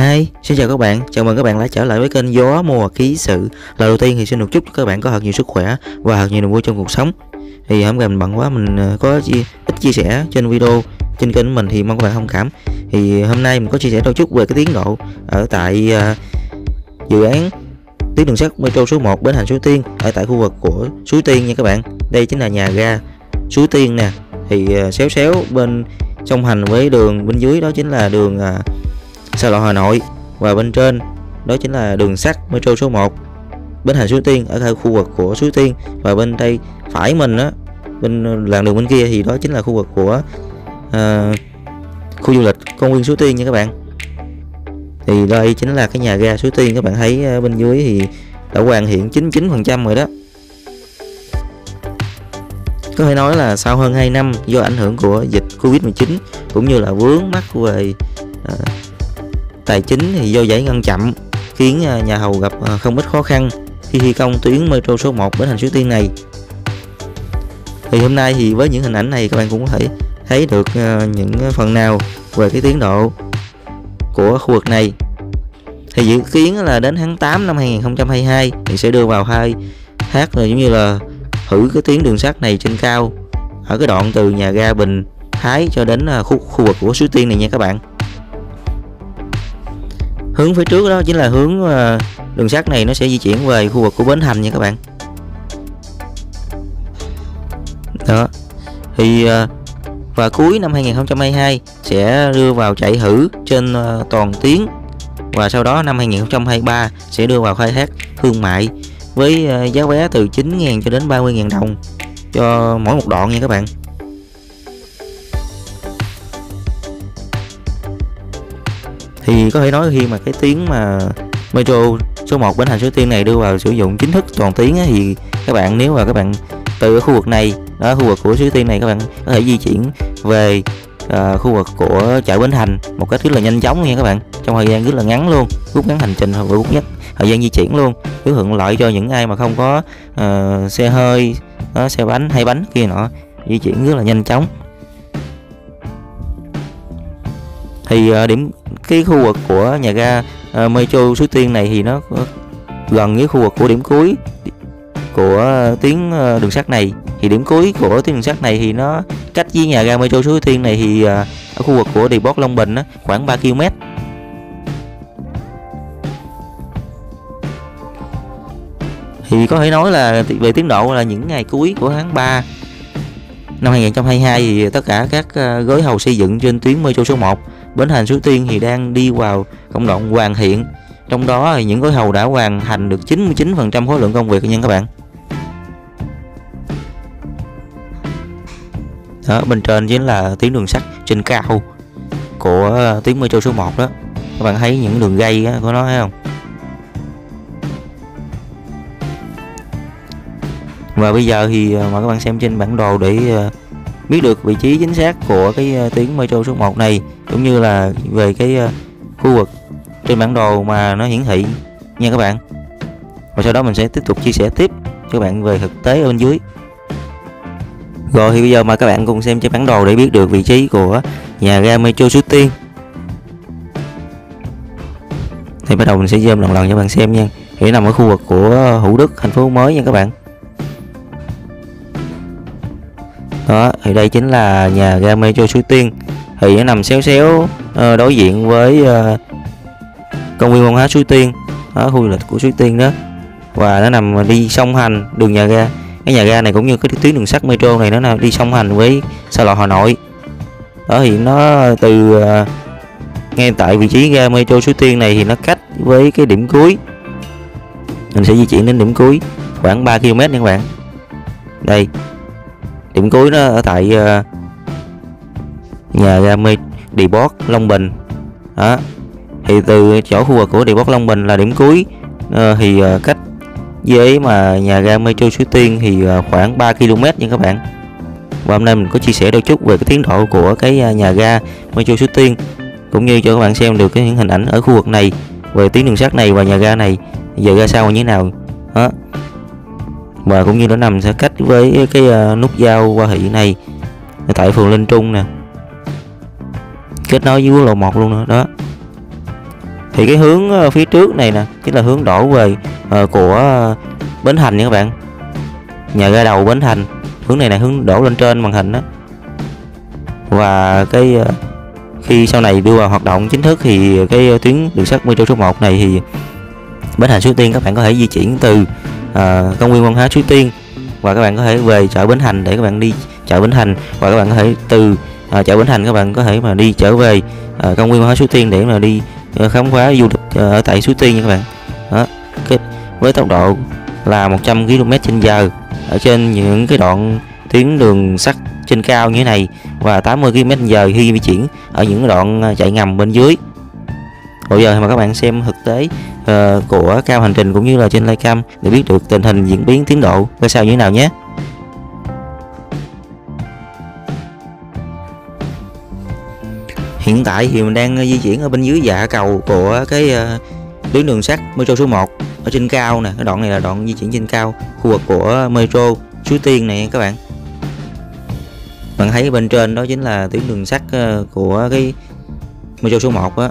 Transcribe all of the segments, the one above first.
Hi, xin chào các bạn, chào mừng các bạn đã trở lại với kênh Gió Mùa Ký Sự. Lời đầu tiên thì xin được chúc cho các bạn có thật nhiều sức khỏe và thật nhiều niềm vui trong cuộc sống. Thì hôm nay mình bận quá, mình có ít chia sẻ trên video trên kênh của mình thì mong các bạn thông cảm. Thì hôm nay mình có chia sẻ đôi chút về cái tiến độ ở tại dự án tuyến đường sắt Metro số 1 Bến Thành Suối Tiên ở tại khu vực của Suối Tiên nha các bạn. Đây chính là nhà ga Suối Tiên nè. Thì xéo bên song hành với đường bên dưới đó chính là đường Sa Lộ Hà Nội, và bên trên đó chính là đường sắt Metro số 1 Bến Thành Suối Tiên ở tại khu vực của Suối Tiên. Và bên tay phải mình á, bên làn đường bên kia thì đó chính là khu vực của khu du lịch công viên Suối Tiên nha các bạn. Thì đây chính là cái nhà ga Suối Tiên, các bạn thấy bên dưới thì đã hoàn thiện 99% rồi đó. Có thể nói là sau hơn 2 năm do ảnh hưởng của dịch Covid-19 cũng như là vướng mắc về tài chính thì do giải ngân chậm, khiến nhà thầu gặp không ít khó khăn khi thi công tuyến Metro số 1 Bến Thành Suối Tiên này. Thì hôm nay thì với những hình ảnh này các bạn cũng có thể thấy được những phần nào về cái tiến độ của khu vực này. Thì dự kiến là đến tháng 8 năm 2022 thì sẽ đưa vào khai thác, rồi giống như là thử cái tuyến đường sắt này trên cao ở cái đoạn từ nhà ga Bình Thái cho đến khu vực của Suối Tiên này nha các bạn. Hướng phía trước đó chính là hướng đường sắt này nó sẽ di chuyển về khu vực của Bến Thành nha các bạn. Đó. Thì và cuối năm 2022 sẽ đưa vào chạy thử trên toàn tuyến, và sau đó năm 2023 sẽ đưa vào khai thác thương mại với giá vé từ 9.000 cho đến 30.000 đồng cho mỗi một đoạn nha các bạn. Thì có thể nói khi mà cái tuyến mà Metro số 1 Bến Thành Suối Tiên này đưa vào sử dụng chính thức toàn tuyến á, thì các bạn nếu mà các bạn từ khu vực này đó, khu vực của Suối Tiên này, các bạn có thể di chuyển về khu vực của chợ Bến Thành một cách rất là nhanh chóng nha các bạn, trong thời gian rất là ngắn luôn, rút ngắn hành trình và rút nhất thời gian di chuyển luôn, rất thuận lợi cho những ai mà không có xe hơi, xe bánh hay bánh kia nọ, di chuyển rất là nhanh chóng. Thì cái khu vực của nhà ga Metro Suối Tiên này thì nó gần với khu vực của điểm cuối của tuyến đường sắt này. Thì điểm cuối của tuyến đường sắt này thì nó cách với nhà ga Metro Suối Tiên này thì ở khu vực của Depot Long Bình á, khoảng 3 km. Thì có thể nói là về tiến độ là những ngày cuối của tháng 3 năm 2022 thì tất cả các gói thầu xây dựng trên tuyến Metro số 1 Bến Thành Suối Tiên thì đang đi vào công đoạn hoàn thiện. Trong đó thì những gói thầu đã hoàn thành được 99% khối lượng công việc nha các bạn. Đó, bên trên chính là tuyến đường sắt trên cao của tuyến Metro số 1 đó. Các bạn thấy những đường ray của nó thấy không? Và bây giờ thì mời các bạn xem trên bản đồ để biết được vị trí chính xác của cái tuyến Metro số 1 này, cũng như là về cái khu vực trên bản đồ mà nó hiển thị nha các bạn. Và sau đó mình sẽ tiếp tục chia sẻ tiếp cho các bạn về thực tế ở bên dưới. Rồi thì bây giờ mời các bạn cùng xem trên bản đồ để biết được vị trí của nhà ga Metro Suối Tiên. Thì bắt đầu mình sẽ zoom lần cho các bạn xem nha. Thì nằm ở khu vực của Thủ Đức, thành phố mới nha các bạn. Đó, thì đây chính là nhà ga Metro Suối Tiên. Thì nó nằm xéo đối diện với công viên văn hóa Suối Tiên, ở khu du lịch của Suối Tiên đó. Và nó nằm đi song hành đường nhà ga. Cái nhà ga này cũng như cái tuyến đường sắt Metro này nó đi song hành với Sa Lộ Hà Nội. Đó thì nó từ ngay tại vị trí ga Metro Suối Tiên này thì nó cách với cái điểm cuối. Mình sẽ di chuyển đến điểm cuối khoảng 3 km nha các bạn. Đây. Điểm cuối nó ở tại nhà ga Depot Long Bình. Đó. Thì từ chỗ khu vực của Depot Long Bình là điểm cuối, thì cách với mà nhà ga Metro Suối Tiên thì khoảng 3 km nha các bạn. Và hôm nay mình có chia sẻ đôi chút về cái tiến độ của cái nhà ga Metro Suối Tiên, cũng như cho các bạn xem được cái những hình ảnh ở khu vực này về tuyến đường sắt này và nhà ga này giờ ra sao như thế nào. Đó. Và cũng như nó nằm sẽ cách với cái nút giao Hoa Thị này tại phường Linh Trung nè, kết nối với quốc lộ 1 luôn nữa đó. Thì cái hướng phía trước này nè chính là hướng đổ về của Bến Thành nha các bạn, nhà ga đầu Bến Thành. Hướng này là hướng đổ lên trên màn hình đó. Và cái khi sau này đưa vào hoạt động chính thức thì cái tuyến đường sắt Metro số 1 này thì Bến Thành Suối Tiên các bạn có thể di chuyển từ công viên văn hóa Suối Tiên, và các bạn có thể về chợ Bến Thành để các bạn đi chợ Bến Thành, và các bạn có thể từ chợ Bến Thành các bạn có thể mà đi trở về công viên văn hóa Suối Tiên để mà đi khám phá du lịch ở tại Suối Tiên nha các bạn. Đó, với tốc độ là 100 km/h ở trên những cái đoạn tuyến đường sắt trên cao như thế này, và 80 km/h khi di chuyển ở những đoạn chạy ngầm bên dưới. Bây giờ mà các bạn xem thực tế của cao hành trình cũng như là trên livecam để biết được tình hình diễn biến tiến độ ra sao như thế nào nhé. Hiện tại thì mình đang di chuyển ở bên dưới dạ cầu của cái tuyến đường sắt Metro số 1 ở trên cao nè. Cái đoạn này là đoạn di chuyển trên cao khu vực của Metro Suối Tiên này các bạn. Bạn thấy bên trên đó chính là tuyến đường sắt của cái Metro số 1 á.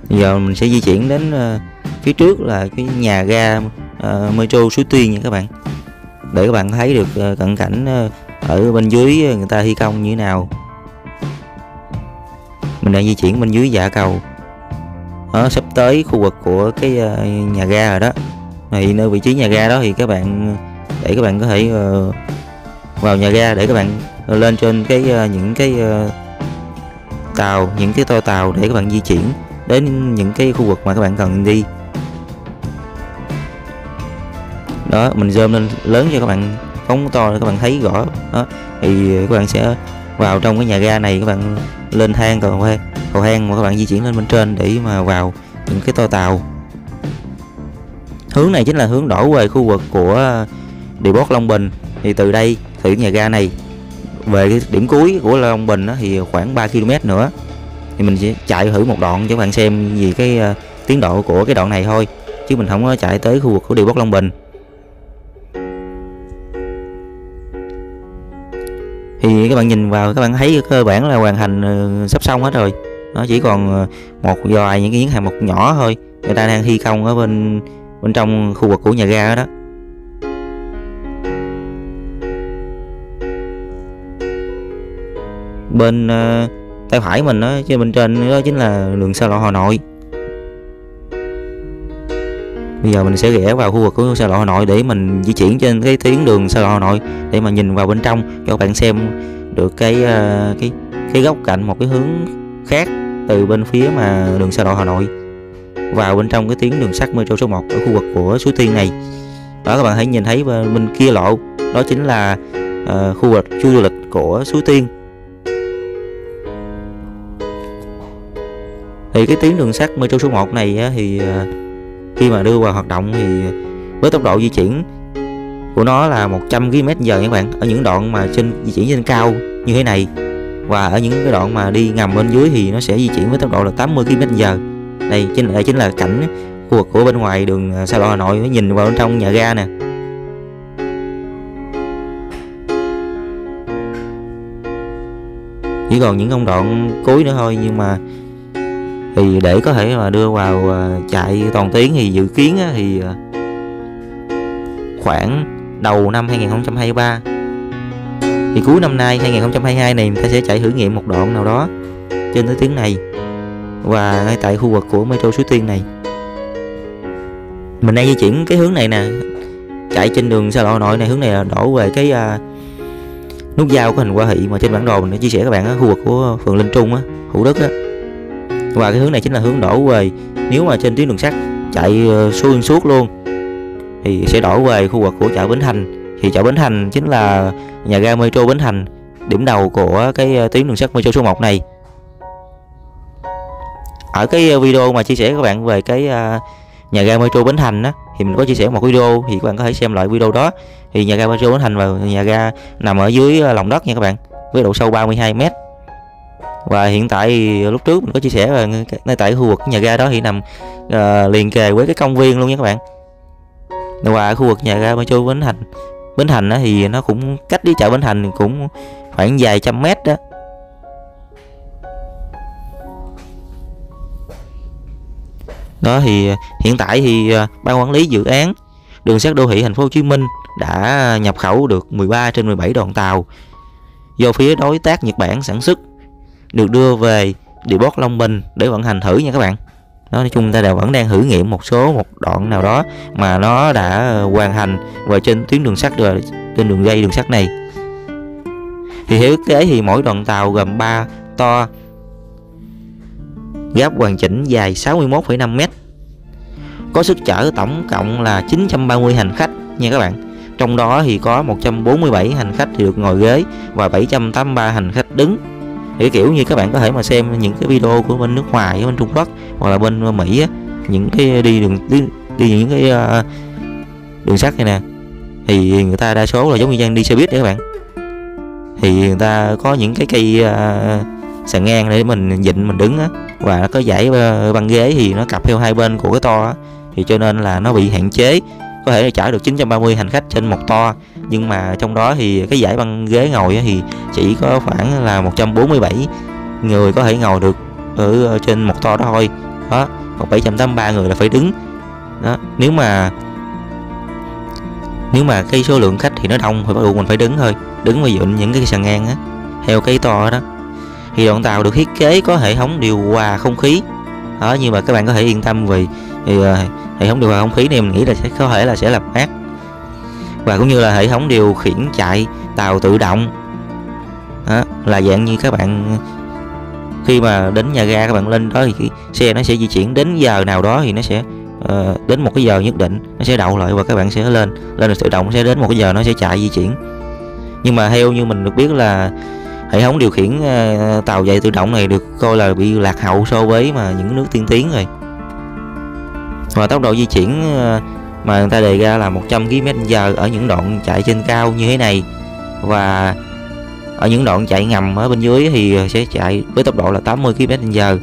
Giờ mình sẽ di chuyển đến phía trước là cái nhà ga Metro Suối Tiên nha các bạn, để các bạn thấy được cận cảnh ở bên dưới người ta thi công như thế nào. Mình đang di chuyển bên dưới dạ cầu, sắp tới khu vực của cái nhà ga rồi đó. Thì nơi vị trí nhà ga đó thì các bạn để các bạn có thể vào nhà ga để các bạn lên trên cái những cái tàu, những cái toa tàu để các bạn di chuyển đến những cái khu vực mà các bạn cần đi. Đó, mình zoom lên lớn cho các bạn, phóng to để các bạn thấy rõ. Đó, thì các bạn sẽ vào trong cái nhà ga này, các bạn lên thang cầu thang mà các bạn di chuyển lên bên trên để mà vào những cái toa tàu. Hướng này chính là hướng đổ về khu vực của Depot Long Bình. Thì từ đây, từ nhà ga này về cái điểm cuối của Long Bình đó, thì khoảng 3 km nữa. Thì mình sẽ chạy thử một đoạn cho các bạn xem vì cái tiến độ của cái đoạn này thôi, chứ mình không có chạy tới khu vực của Depot Long Bình. Thì các bạn nhìn vào các bạn thấy cơ bản là hoàn thành sắp xong hết rồi. Nó chỉ còn một vài những cái hạng mục nhỏ thôi, người ta đang thi công ở bên trong khu vực của nhà ga đó. Bên tay phải mình đó, chứ bên trên đó chính là đường xa lộ Hà Nội. Bây giờ mình sẽ ghé vào khu vực của xa lộ Hà Nội để mình di chuyển trên cái tuyến đường xa lộ Hà Nội để mà nhìn vào bên trong cho các bạn xem được cái góc cạnh một cái hướng khác từ bên phía mà đường xa lộ Hà Nội vào bên trong cái tuyến đường sắt Metro số 1 ở khu vực của Suối Tiên này. Đó, các bạn hãy nhìn thấy bên kia lộ đó chính là khu vực khu du lịch của Suối Tiên. Thì cái tuyến đường sắt Metro số 1 này á, thì khi mà đưa vào hoạt động thì với tốc độ di chuyển của nó là 100 km/h các bạn, ở những đoạn mà di chuyển trên cao như thế này, và ở những cái đoạn mà đi ngầm bên dưới thì nó sẽ di chuyển với tốc độ là 80 km/h. Đây chính là cảnh khu vực của bên ngoài đường xa lộ Hà Nội, nhìn vào bên trong nhà ga nè. Chỉ còn những công đoạn cuối nữa thôi, nhưng mà thì để có thể mà đưa vào chạy toàn tuyến thì dự kiến thì khoảng đầu năm 2023, thì cuối năm nay 2022 này người ta sẽ chạy thử nghiệm một đoạn nào đó trên cái tuyến này và ngay tại khu vực của Metro Suối Tiên này. Mình đang di chuyển cái hướng này nè, chạy trên đường xa lộ Hà Nội này. Hướng này là đổ về cái nút giao của thành Hoa Thị mà trên bản đồ mình đã chia sẻ các bạn, ở khu vực của phường Linh Trung á, Thủ Đức á. Và cái hướng này chính là hướng đổ về, nếu mà trên tuyến đường sắt chạy xuyên suốt luôn thì sẽ đổ về khu vực của chợ Bến Thành. Thì chợ Bến Thành chính là nhà ga Metro Bến Thành, điểm đầu của cái tuyến đường sắt Metro số 1 này. Ở cái video mà chia sẻ các bạn về cái nhà ga Metro Bến Thành á, thì mình có chia sẻ một video, thì các bạn có thể xem lại video đó. Thì nhà ga Metro Bến Thành và nhà ga nằm ở dưới lòng đất nha các bạn, với độ sâu 32 m. Và hiện tại lúc trước mình có chia sẻ là ngay tại khu vực nhà ga đó thì nằm liền kề với cái công viên luôn nha các bạn. Và khu vực nhà ga Metro Bến Thành đó, thì nó cũng cách đi chợ Bến Thành cũng khoảng vài trăm mét đó. Đó thì hiện tại thì ban quản lý dự án đường sắt đô thị thành phố Hồ Chí Minh đã nhập khẩu được 13 trên 17 đoàn tàu do phía đối tác Nhật Bản sản xuất, được đưa về Depot Long Bình để vận hành thử nha các bạn. Đó, nói chung người ta vẫn đang thử nghiệm một đoạn nào đó mà nó đã hoàn thành và trên tuyến đường sắt rồi, trên đường dây đường sắt này. Thì theo thiết kế thì mỗi đoàn tàu gồm 3 toa giáp hoàn chỉnh dài 61,5 m, có sức chở tổng cộng là 930 hành khách nha các bạn. Trong đó thì có 147 hành khách thì được ngồi ghế và 783 hành khách đứng. Thì kiểu như các bạn có thể mà xem những cái video của bên nước ngoài, bên Trung Quốc hoặc là bên Mỹ á, những cái đi những cái đường sắt này nè, thì người ta đa số là giống như đi xe buýt đấy các bạn. Thì người ta có những cái cây sàn ngang để mình vịn mình đứng á, và nó có dãy băng ghế thì nó cặp theo hai bên của cái to á, thì cho nên là nó bị hạn chế, có thể chở được 930 hành khách trên một to, nhưng mà trong đó thì cái dãy băng ghế ngồi thì chỉ có khoảng là 147 người có thể ngồi được ở trên một to đó thôi. Đó, còn 783 người là phải đứng. Đó, nếu mà cái số lượng khách thì nó đông thì bắt buộc mình phải đứng thôi, đứng và dựa những cái sàn ngang á theo cái to đó. Thì đoàn tàu được thiết kế có hệ thống điều hòa không khí đó, nhưng mà các bạn có thể yên tâm vì hệ thống điều hòa không khí này mình nghĩ là có thể là sẽ làm mát, và cũng như là hệ thống điều khiển chạy tàu tự động đó, là dạng như các bạn khi mà đến nhà ga các bạn lên đó thì cái xe nó sẽ di chuyển đến giờ nào đó thì nó sẽ đến một cái giờ nhất định nó sẽ đậu lại và các bạn sẽ lên được tự động, sẽ đến một cái giờ nó sẽ chạy di chuyển. Nhưng mà theo như mình được biết là hệ thống điều khiển tàu chạy tự động này được coi là bị lạc hậu so với mà những nước tiên tiến rồi. Và tốc độ di chuyển mà người ta đề ra là 100 km/h ở những đoạn chạy trên cao như thế này, và ở những đoạn chạy ngầm ở bên dưới thì sẽ chạy với tốc độ là 80 km/h.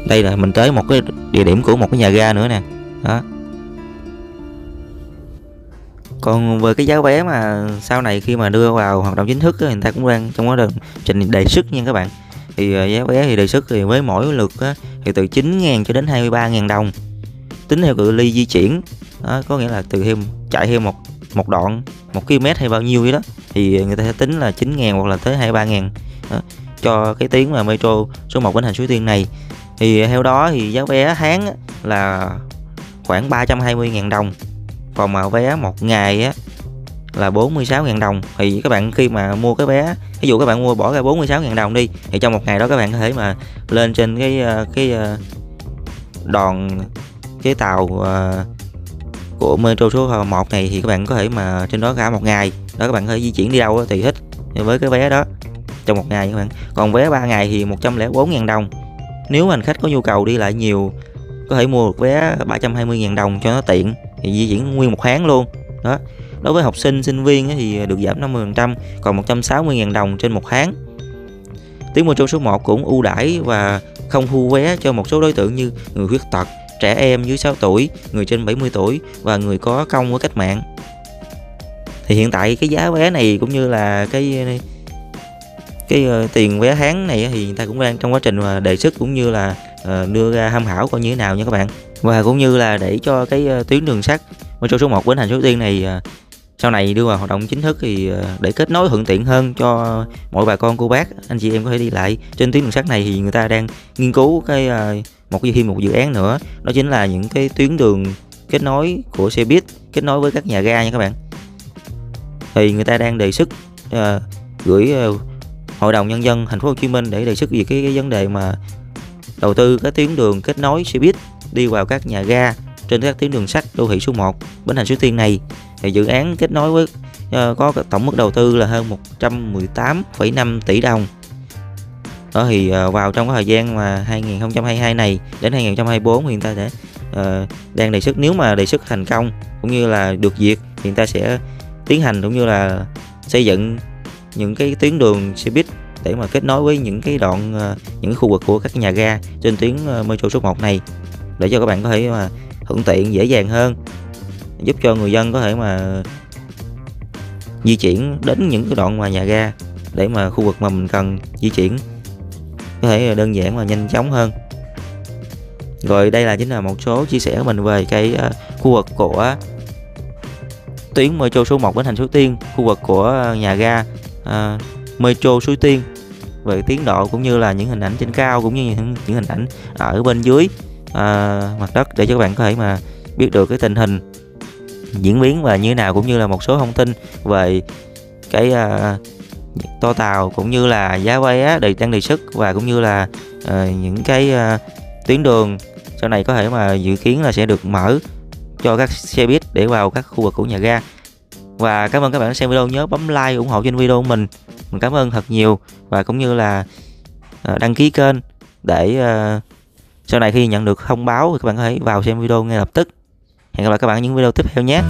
Đây là mình tới một cái địa điểm của một cái nhà ga nữa nè. Đó. Còn về cái giá vé mà sau này khi mà đưa vào hoạt động chính thức người ta cũng đang trong quá trình đề xuất nha các bạn. Thì giá vé thì đề xuất thì với mỗi lượt thì từ 9.000 cho đến 23.000 đồng, tính theo cự ly di chuyển. Đó, có nghĩa là chạy theo một đoạn 1 km hay bao nhiêu đó thì người ta sẽ tính là 9.000 hoặc là tới 23.000 cho cái tuyến mà metro số 1 Bến Thành Suối Tiên này. Thì theo đó thì giá vé tháng là khoảng 320.000 đồng, còn mà vé một ngày á là 46.000 đồng. Thì các bạn khi mà mua cái vé, ví dụ các bạn bỏ ra 46.000 đồng đi, thì trong một ngày đó các bạn có thể mà lên trên cái tàu của metro số 1 này, thì các bạn có thể mà trên đó cả một ngày đó các bạn có thể di chuyển đi đâu thì thích với cái vé đó trong một ngày các bạn. Còn vé 3 ngày thì 104.000 đồng. Nếu hành khách có nhu cầu đi lại nhiều có thể mua một vé 320.000 đồng cho nó tiện, thì di chuyển nguyên một tháng luôn. Đó. Đối với học sinh, sinh viên thì được giảm 50%, còn 160.000 đồng trên một tháng. Tuyến metro số 1 cũng ưu đãi và không thu vé cho một số đối tượng như người khuyết tật, trẻ em dưới 6 tuổi, người trên 70 tuổi và người có công với cách mạng. Thì hiện tại cái giá vé này cũng như là cái tiền vé tháng này thì người ta cũng đang trong quá trình mà đề xuất cũng như là đưa ra tham khảo coi như thế nào nha các bạn. Và cũng như là để cho cái tuyến đường sắt metro số 1 Bến Thành Suối Tiên này sau này đưa vào hoạt động chính thức thì để kết nối thuận tiện hơn cho mọi bà con cô bác anh chị em có thể đi lại trên tuyến đường sắt này, thì người ta đang nghiên cứu một dự án nữa, đó chính là những cái tuyến đường kết nối của xe buýt kết nối với các nhà ga nha các bạn. Thì người ta đang đề xuất gửi Hội đồng Nhân dân Thành phố Hồ Chí Minh để đề xuất về cái vấn đề mà đầu tư cái tuyến đường kết nối xe buýt đi vào các nhà ga trên các tuyến đường sắt đô thị số 1 Bến Thành Suối Tiên này. Thì dự án kết nối với có tổng mức đầu tư là hơn 118,5 tỷ đồng. Đó thì vào trong cái thời gian mà 2022 này đến 2024 thì người ta sẽ đang đề xuất, nếu mà đề xuất thành công cũng như là được duyệt thì người ta sẽ tiến hành cũng như là xây dựng những cái tuyến đường xe buýt để mà kết nối với những cái đoạn những cái khu vực của các nhà ga trên tuyến metro số 1 này, để cho các bạn có thể mà thuận tiện dễ dàng hơn, giúp cho người dân có thể mà di chuyển đến những cái đoạn mà nhà ga để mà khu vực mà mình cần di chuyển có thể đơn giản và nhanh chóng hơn. Rồi đây chính là một số chia sẻ của mình về cái khu vực của tuyến Metro số 1 Bến Thành Suối Tiên, khu vực của nhà ga Metro Suối Tiên, về tiến độ cũng như là những hình ảnh trên cao, cũng như những hình ảnh ở bên dưới mặt đất, để cho các bạn có thể mà biết được cái tình hình diễn biến và như thế nào, cũng như là một số thông tin về cái toa tàu, cũng như là giá vé đang đề xuất, và cũng như là những cái tuyến đường sau này có thể mà dự kiến là sẽ được mở cho các xe buýt để vào các khu vực của nhà ga. Và cảm ơn các bạn đã xem video, nhớ bấm like ủng hộ trên video của mình cảm ơn thật nhiều, và cũng như là đăng ký kênh để sau này khi nhận được thông báo thì các bạn có thể vào xem video ngay lập tức. Hẹn gặp lại các bạn ở những video tiếp theo nhé.